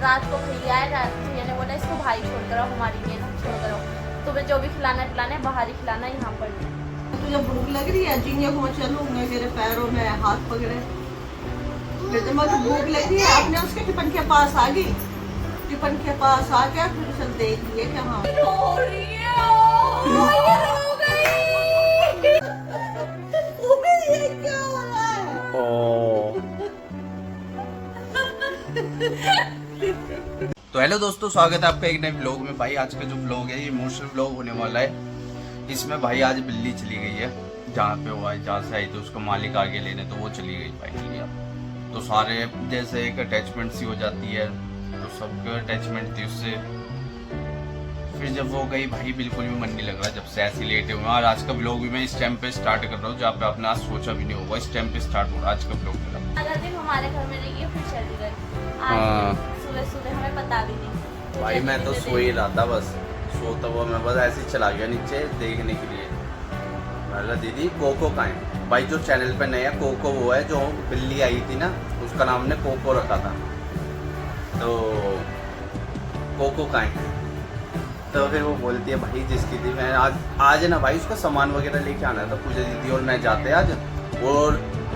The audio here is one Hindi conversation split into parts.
रात को भैया आए, रात भैया ने बोला इसको भाई छोड़ कर आओ, हमारी ये ना छोड़ कर आओ, तुम्हें जो भी खिलाना खिलाना है बाहर ही खिलाना, यहाँ पर नहीं। तुझे भूख लग रही है? जिंगे को चलूंगा, मेरे पैरों में हाथ पकड़े, मेरे दिमाग में भूख लगी है। आपने उसके टिफिन के पास आ गई, टिफिन के पास आ गया, फिर चल देख लिए क्या हाँ रो रही है, ये रो गई। ये क्या हो रहा है? तो हेलो दोस्तों, स्वागत है आपका एक नए व्लॉग में। भाई आज का जो व्लॉग है ये इमोशनल व्लॉग होने वाला है। इसमें भाई आज बिल्ली चली गई है जहाँ पे वो आई, जहाँ से आई, तो उसका मालिक आगे लेने, तो वो चली गई फाइनली। अब तो सारे जैसे एक अटैचमेंट सी हो जाती है, तो सबके अटैचमेंट थी उससे। फिर जब वो गई भाई बिल्कुल भी मन नहीं लग रहा, जब से ऐसे लेटे हुए। और आज का व्लॉग भी मैं इस टाइम पे स्टार्ट कर रहा हूँ जहाँ पे आपने आज सोचा भी नहीं होगा, इस टाइम पे स्टार्ट हो रहा है आज का व्लॉग मेरा। अगर दिन हमारे घर में रही फिर चली गई, हाँ। सुबह सुबह हमें पता भी नहीं। भाई मैं तो सो ही रहा था, बस सोता हुआ मैं बस ऐसे ही चला गया नीचे देखने के लिए। बोला दीदी कोको कहाँ है? भाई जो चैनल पे नया कोको वो है, जो बिल्ली आई थी ना उसका नाम ने कोको रखा था, तो कोको कहाँ है? तो फिर वो बोलती है भाई जिसकी थी, मैं आज ना भाई उसका सामान वगैरह लेके आना था। पूजा दीदी और मैं जाते आज, और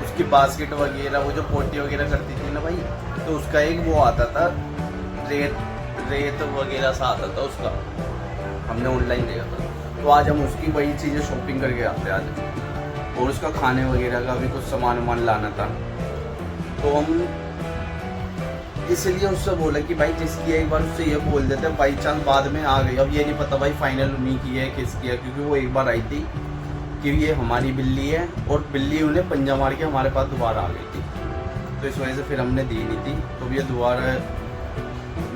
उसकी बास्केट वगैरह वो जो पोटी वगैरह करती थी ना भाई, तो उसका एक वो आता था रेत वगैरह सा आता था उसका, हमने ऑनलाइन देखा था। तो आज हम उसकी वही चीज़ें शॉपिंग करके आते आज, और उसका खाने वगैरह का भी कुछ सामान वामान लाना था। तो हम इसलिए उससे बोला कि भाई जिसकी एक बार उससे ये बोल देते, बाई चांस बाद में आ गई। अब ये नहीं पता भाई फाइनल उन्हीं की है किसकी है, क्योंकि वो एक बार आई थी कि ये हमारी बिल्ली है, और बिल्ली उन्हें पंजा मार के हमारे पास दोबारा आ गई थी। तो इस वजह से फिर हमने दी नहीं थी। तो ये दोबारा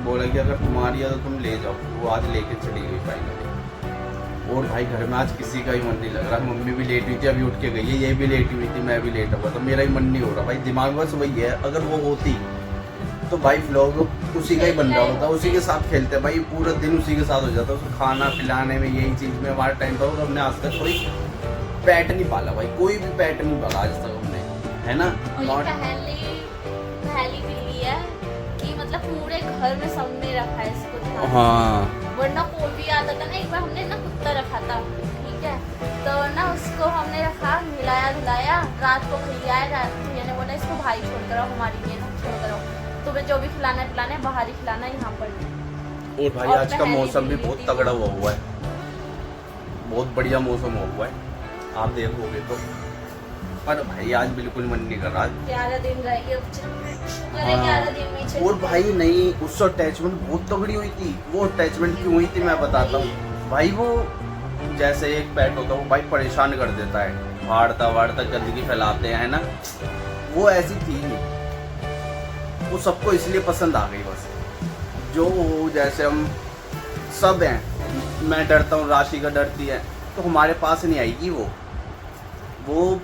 बोला कि अगर तुम्हारी है तो तुम ले जाओ। वो आज लेके चली गई फाइनली। और भाई घर में आज किसी का ही मन नहीं लग रहा। मम्मी भी लेट हुई थी, अभी उठ के गई है, ये भी लेट हुई थी, मैं भी लेट हुआ, तो मेरा ही मन नहीं हो रहा भाई। दिमाग बस वही है, अगर वो होती तो भाई व्लॉग उसी का ही बन रहा होता, उसी के साथ खेलते भाई, पूरा दिन उसी के साथ हो जाता। उसको खाना पिलाने में यही चीज़ में हमारा टाइम था। और हमने आज तक कोई पैट नहीं पाला भाई, कोई भी पैट नहीं पाला आज तक हमने, है ना। पहली बिल्ली है कि मतलब पूरे घर में सबने रखा है इसको। हाँ, वरना कोई भी आता था ना, एक बार हमने ना कुत्ता रखा था, ठीक है, तो ना उसको हमने रखा, मिलाया धुलाया, रात को भैया आए, रात भैया ने बोला इसको भाई छोड़ कर आओ, हमारी ये ना छोड़ कर आओ, तुम्हें जो भी खिलाना खिलाना है बाहर ही खिलाना, यहाँ पर नहीं। और भाई आज का मौसम भी बहुत तगड़ा हुआ है, बहुत बढ़िया मौसम हुआ है, आप देखोगे तो। पर भाई आज बिल्कुल मन नहीं कर रहा। 11 दिन रह गए, हाँ। 11 दिन में। और भाई नहीं, उससे अटैचमेंट बहुत तगड़ी हुई थी। वो अटैचमेंट क्यों हुई थी मैं बताता हूँ भाई। वो जैसे एक पेट होता है वो भाई परेशान कर देता है, फाड़ता गंदगी फैलाते हैं ना, वो ऐसी थी नहीं। वो सबको इसलिए पसंद आ गई बस। जो जैसे हम सब हैं, मैं डरता हूँ, राशि का डरती है, तो हमारे पास नहीं आएगी वो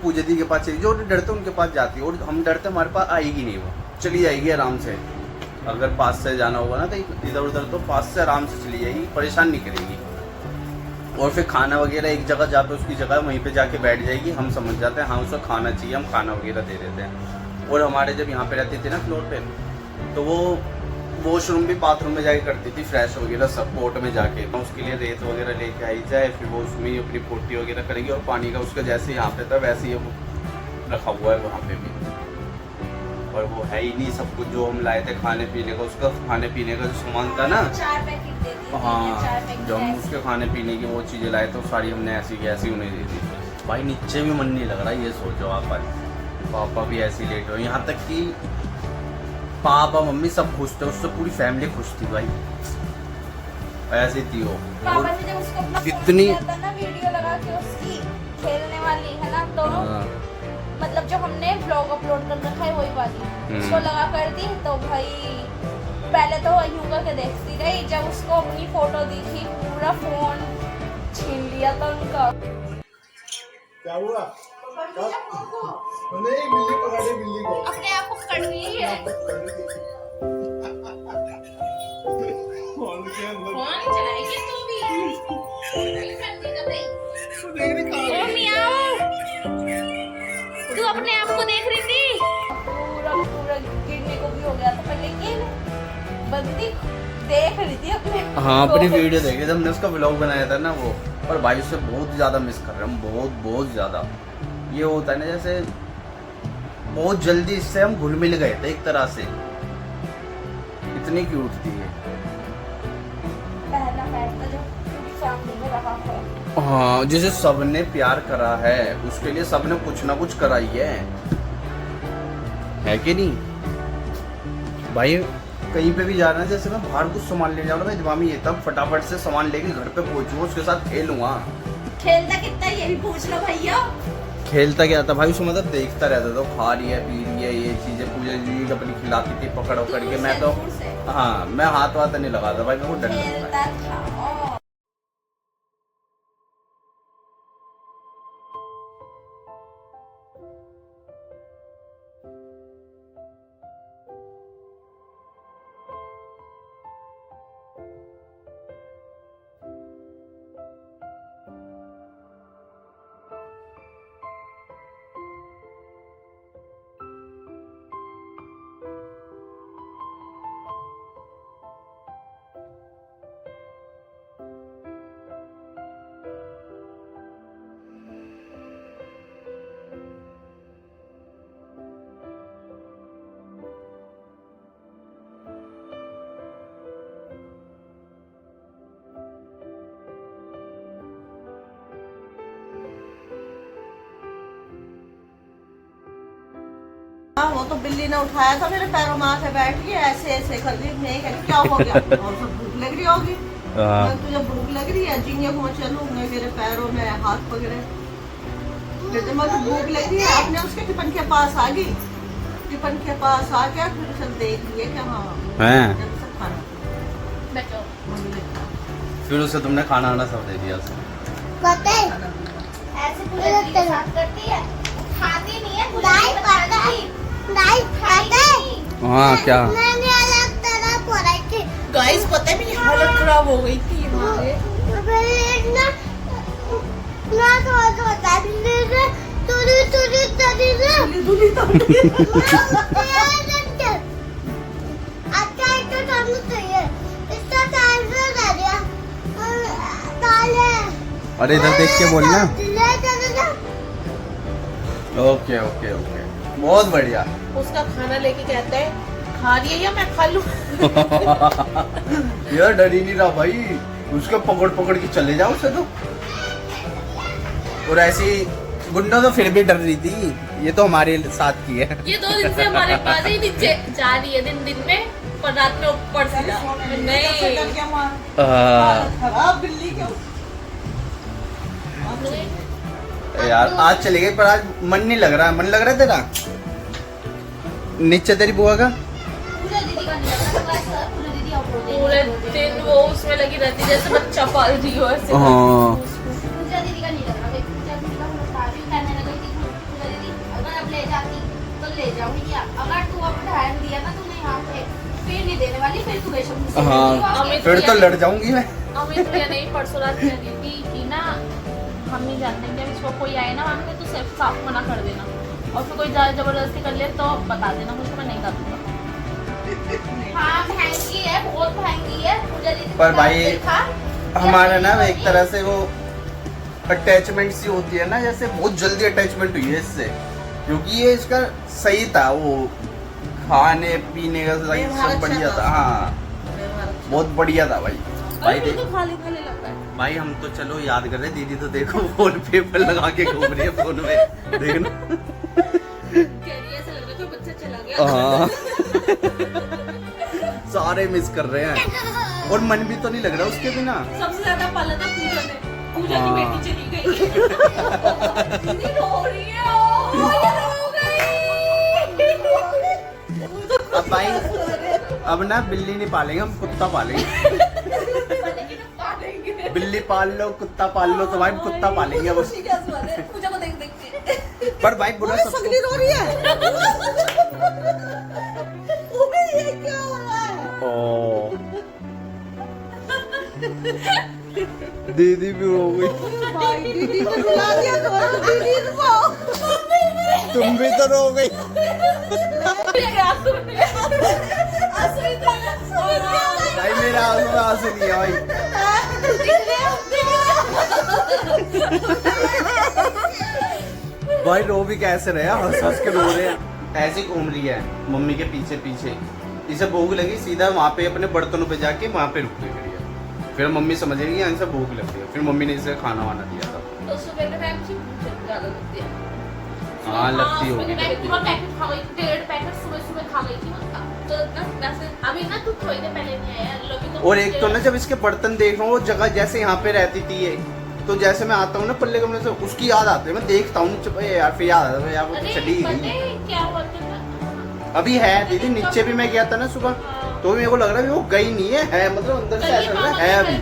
पूजा दी के पास चली, जो डरते उनके पास जाती है। और हम डरते हमारे पास आएगी नहीं, वो चली जाएगी आराम से। अगर पास से जाना होगा ना कहीं इधर उधर, तो पास से आराम से चली जाएगी, परेशान नहीं करेगी। और फिर खाना वगैरह एक जगह जहाँ पे उसकी जगह वहीं पे जाके बैठ जाएगी। हम समझ जाते हैं हाँ उसको खाना चाहिए, हम खाना वगैरह दे देते हैं। और हमारे जब यहाँ पे रहती थी ना फ्लोर पे, तो वो वॉशरूम भी बाथरूम में जाके करती थी, फ्रेश वगैरह सब पोर्ट में जाके। तो उसके लिए रेत वगैरह लेके आई जाए, फिर वो उसमें ही अपनी पोटी वगैरह करेगी। और पानी का उसका जैसे यहाँ पे था वैसे ही रखा हुआ है वहाँ पे भी। और वो है ही नहीं सब कुछ जो हम लाए थे खाने पीने का, उसका खाने पीने का जो सामान था ना, 4 पैकेट दे दी। हाँ, जो हम उसके खाने पीने की वो चीज़ें लाए तो सारी हमने ऐसी की ऐसी उन्हें दे दी। भाई नीचे भी मन नहीं लग रहा, ये सोचो आप। पापा भी ऐसी लेट हो, यहाँ तक कि पापा मम्मी सब खुश थे, उससे पूरी फैमिली खुश थी भाई, ऐसी थी वो। पापा ने जब उसको अपना कितनी ना वीडियो लगा के उसकी खेलने वाली है ना, दोनों मतलब जो हमने व्लॉग अपलोड कर रखा है वही वाली, उसको लगा कर दी। तो भाई पहले तो यूगा के देखती रही, जब उसको अपनी फोटो दी थी पूरा फोन छीन लिया था उनका। क्या हुआ? नहीं, बिल्ली पकड़ ली, बिल्ली को अपने आप को पकड़ ली है। फोन चलाएगी तू भी? ओ मियाओ, तू अपने आप को देख रही थी? पूरा गिरने को भी हो गया था पर, लेकिन बंदी देख रही थी अपने हाँ अपनी वीडियो देखी जब हमने उसका व्लॉग बनाया था ना वो। और भाई उससे बहुत ज़्यादा मिस कर रहे हैं हम, बहुत बहुत ज़्यादा। ये होता है ना जैसे बहुत जल्दी इससे हम घुल मिल गए थे एक तरह से, इतनी क्यूट थी ये। पहला फैसला जो पूरी फैमिली में रहा है। हाँ जिसे सबने प्यार करा है उसके लिए सबने कुछ ना कुछ करा ही है कि नहीं भाई। कहीं पे भी जा रहा है जैसे मैं बाहर कुछ सामान ले जाऊँ ना, मैं दिमाग में ये तब फटाफट से सामान लेके घर पे पहुंचूंगा, उसके साथ खेलूंगा। खेलता कितना ये भी पूछ लो भैया। खेलता क्या था भाई, उसको मतलब देखता रहता था, खाा रही है पी रही है ये चीजें, पूजा जी अपनी खिलाती थी पकड़ के। मैं तो हाँ मैं हाथ वाथ नहीं लगाता भाई, मेरे को डर लगता है। खेलता था। हाँ वो तो बिल्ली ने उठाया था मेरे पैरों में आके बैठ गई, ऐसे ऐसे कर दी। मैं कह क्या हो गया? और सब भूख लग रही होगी। मैं तुझे भूख लग रही है, जीनिया को मैं चलूंगा, मेरे पैरों में हाथ पकड़े। फिर जब मुझे भूख लग रही है अपने उसके टिफिन के पास आ गई, टिफिन के पास आ गया, फिर सब देख लिए कि हाँ जब सब खाना बैठो। फिर उसे तुमने खाना वाना सब दे दिया उसे। ऐसे पूरे दिन के साथ करती है, खाती नहीं है, नहीं पता है, नहीं पता है। हाँ क्या मैंने अलग तरह पढ़ाई थी। गाइस पता है मेरी हालत खराब हो गई थी हमारे। फिर ना तो दादी ने तुरी अच्छा तो सामने चाहिए इसका टाइम से दे दिया ताले। अरे इधर देख के बोलना। ले ओके ओके ओके बहुत बढ़िया। उसका खाना लेके कहता है खा रही है या मैं खा लूं। यार डर ही नहीं रहा भाई, उसको पकड़ पकड़ के चले जाओ उसे तो। और ऐसी गुंडा तो फिर भी डर रही थी, ये तो हमारे साथ की है। ये 2 दिन से हमारे पास ही नीचे जा रही है, दिन में पर रात में ऊपर से नहीं। खराब बिल्ली क्यों? यार आज चले गए पर आज मन नहीं लग रहा है। मन लग रहा है तेरा? नीचे तेरी बुआ का पूजा दीदी का नहीं लग रहा है, पूजा दीदी पूरे दिन वो उसमें लगी रहती है जैसे बच्चा पाल रही हो ऐसे। हाँ पूजा दीदी का नहीं लग रहा है, पूजा दीदी का मैं बता रही हूं, कहने लगी थी पूजा दीदी अगर अब ले जाती तो ले जाऊंगी, अगर तू अब ध्यान दिया ना तूने यहाँ पे फिर नहीं देने वाली, फिर तू बेशक मुझसे हाँ फिर तो लड़ जाऊंगी मैं। अमित भैया नहीं परसों रात कह रही थी कि ना हम नहीं जानते कि इसको कोई आए ना वहाँ पे तो सिर्फ साफ मना कर देना, और फिर कोई जबरदस्ती कर ले तो बता देना मुझे, मैं नहीं कर दूंगा। हाँ महंगी है, बहुत महंगी है पूजा दीदी। पर भाई हमारा ना एक तरह से वो अटैचमेंट सी होती है ना, जैसे बहुत जल्दी अटैचमेंट हुई है इससे, क्योंकि ये इसका सही था, वो खाने पीने का सही सब बढ़िया था। हाँ बहुत बढ़िया था भाई। भाई तो खाली खाली लगता है भाई हम तो चलो याद कर रहे, दीदी तो देखो फोन पेपर लगा के घूम रही है फोन में, देखना कह रही है ऐसा लग रहा है कोई बच्चा चला गया। हाँ सारे मिस कर रहे हैं और मन भी तो नहीं लग रहा उसके बिना। सबसे ज्यादा पाला था पूजा ने, पूजा की हाँ। बेटी चली गई। दीदी रो रही है, ओ ये रो गई। अब भाई अब ना बिल्ली नहीं पालेंगे, हम कुत्ता पालेंगे। बिल्ली पाल लो कुत्ता पाल लो तो भाई कुत्ता पालेंगे अब। पूजा को देख देख के। पर भाई बुरा सगली रो रही है। ये क्या हो रहा है? ओ दीदी भी हो गई। भाई दीदी को रुला दिया करो, दीदी को। तुम भी तो रो गई। हंस रही थी भाई मेरा आंसू नहीं है भाई। भाई रो भी कैसे रहे, हंस हंस के रो रहे हैं। ऐसे ही घूम रही है मम्मी के पीछे पीछे। इसे भूख लगी, सीधा वहाँ पे अपने बर्तनों पे जाके वहाँ पे रुक गई है। फिर मम्मी समझ गई इनसे भूख लग रही है, फिर मम्मी ने इसे खाना वाना दिया था। तो सुबह के टाइम से ज्यादा लगती है। हाँ लगती सुबह होगी। के टाइम पूरा पैकेट खा गई, 1.5 पैकेट सुबह सुबह खा गई थी उसका। तो ना वैसे अभी ना तू थोड़ी देर पहले नहीं आया लोग तो। और एक तो ना जब इसके बर्तन देख रहा हूँ, वो जगह जैसे यहाँ पे रहती थी ये, तो जैसे मैं आता हूँ ना पल्ले कमरे से, उसकी याद आती है। मैं देखता हूँ यार, फिर याद आता है यार वो तो चली पता गई। है क्या बोलते थे अभी है दीदी, नीचे भी मैं गया था ना सुबह, तो मेरे को लग रहा है वो गई नहीं है मतलब अंदर से ऐसा लग रहा है अभी।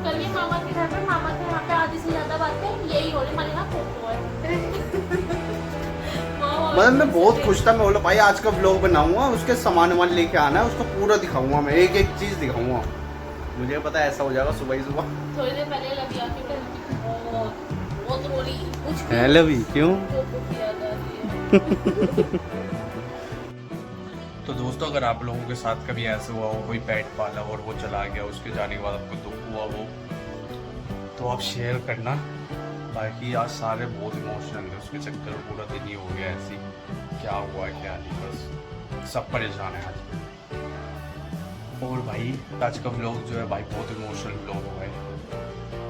कल ये मामा के घर पे, मामा के यहाँ पे आधी से ज्यादा बातें यही हो रही। हमारे यहाँ फोटो है। मतलब मैं बहुत खुश था। मैं बोला भाई आज का व्लॉग बनाऊंगा, उसके सामान वामान लेके आना है, उसको पूरा दिखाऊंगा, मैं एक एक चीज दिखाऊंगा। मुझे पता है ऐसा हो जाएगा सुबह ही सुबह। थोड़ी देर पहले लगी आके बहुत रो रही कुछ हेलो भी क्यों? तो दोस्तों अगर आप लोगों के साथ कभी ऐसा हुआ हो, कोई पेट पाला और वो चला गया, उसके जाने के बाद आपको दुख हुआ वो, तो आप शेयर करना। बाकी आज सारे बहुत इमोशनल है, उसके चक्कर में पूरा दिन ही हो गया ऐसे ही, क्या हुआ क्या नहीं, बस सब परेशान है आज। और भाई आज का व्लॉग जो है भाई बहुत इमोशनल व्लॉग हुआ है,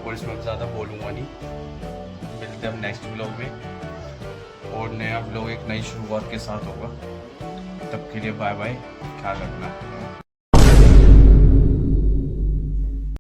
और इसमें ज़्यादा बोलूँगा नहीं। मिलते हैं हम नेक्स्ट व्लॉग में, और नया व्लॉग एक नई शुरुआत के साथ होगा। तब के लिए बाय बाय, ख्याल रखना।